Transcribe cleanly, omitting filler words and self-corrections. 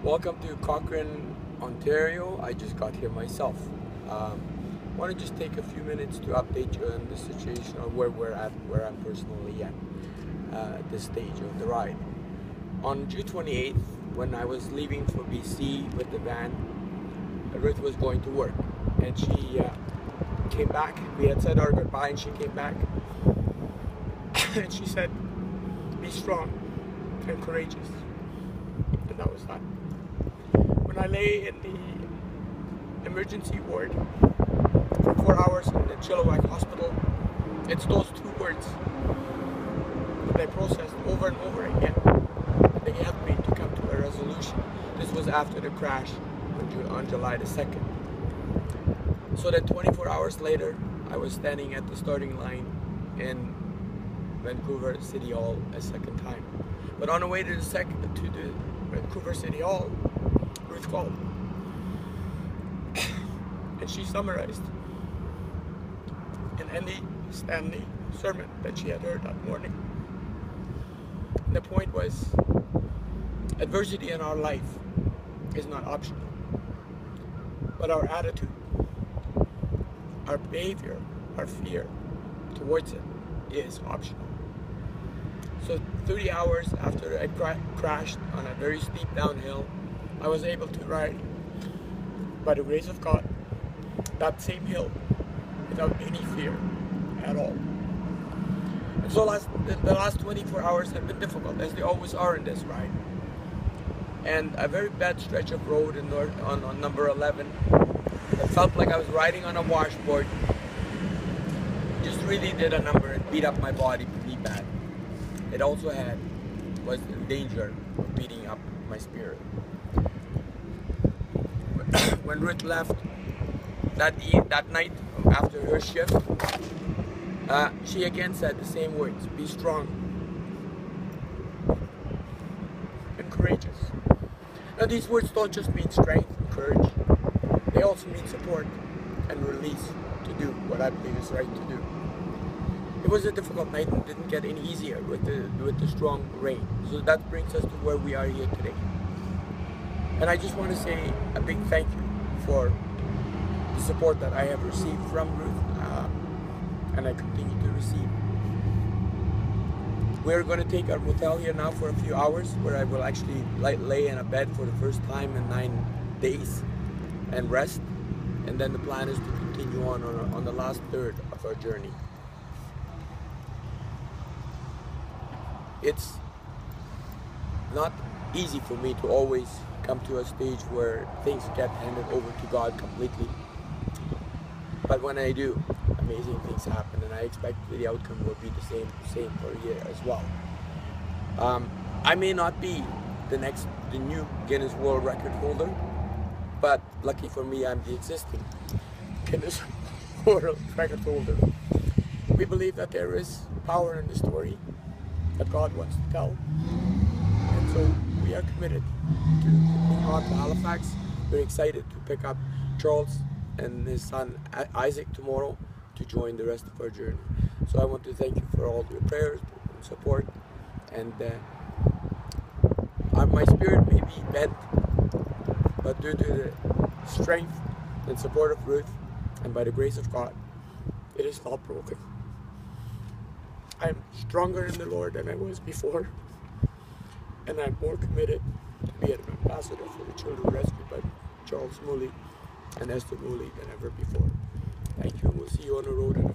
Welcome to Cochrane, Ontario. I just got here myself. I want to just take a few minutes to update you on the situation or where we're at, where I'm personally at this stage of the ride. On June 28th, when I was leaving for BC with the van, Ruth was going to work, and she came back. We had said our goodbye, and she came back, and she said, "Be strong and courageous," and that was that. When I lay in the emergency ward for 4 hours in the Chilliwack Hospital, it's those two words that I processed over and over again. They helped me to come to a resolution. This was after the crash on July the 2nd. So that 24 hours later, I was standing at the starting line in Vancouver City Hall a second time. But on the way to the Vancouver City Hall, Ruth called, and she summarized an Andy Stanley sermon that she had heard that morning. And the point was, adversity in our life is not optional, but our attitude, our behavior, our fear towards it is optional. So 30 hours after I crashed on a very steep downhill, I was able to ride, by the grace of God, that same hill without any fear at all. And so the last 24 hours have been difficult, as they always are in this ride. And a very bad stretch of road on number 11, it felt like I was riding on a washboard. Just really did a number and beat up my body pretty bad. It also was in danger of beating up my spirit. When Ruth left that night after her shift, she again said the same words: "Be strong and courageous." Now these words don't just mean strength and courage, they also mean support and release to do what I believe is right to do. It was a difficult night and didn't get any easier with the strong rain. So that brings us to where we are here today. And I just want to say a big thank you for the support that I have received from Ruth, and I continue to receive. We're going to take our motel here now for a few hours, where I will actually lay in a bed for the first time in 9 days and rest. And then the plan is to continue on the last third of our journey. It's not easy for me to always come to a stage where things get handed over to God completely. But when I do, amazing things happen, and I expect the outcome will be the same for you as well. I may not be the new Guinness World Record holder, but lucky for me, I'm the existing Guinness World Record holder. We believe that there is power in the story that God wants to tell, and so we are committed to moving on to Halifax. We're excited to pick up Charles and his son Isaac tomorrow to join the rest of our journey. So I want to thank you for all your prayers and support, and my spirit may be bent, but due to the strength and support of Ruth, and by the grace of God, it is not broken. I'm stronger in the Lord than I was before, and I'm more committed to be an ambassador for the children rescued by Charles Mooley and Esther Mooley than ever before. Thank you, and we'll see you on the road in a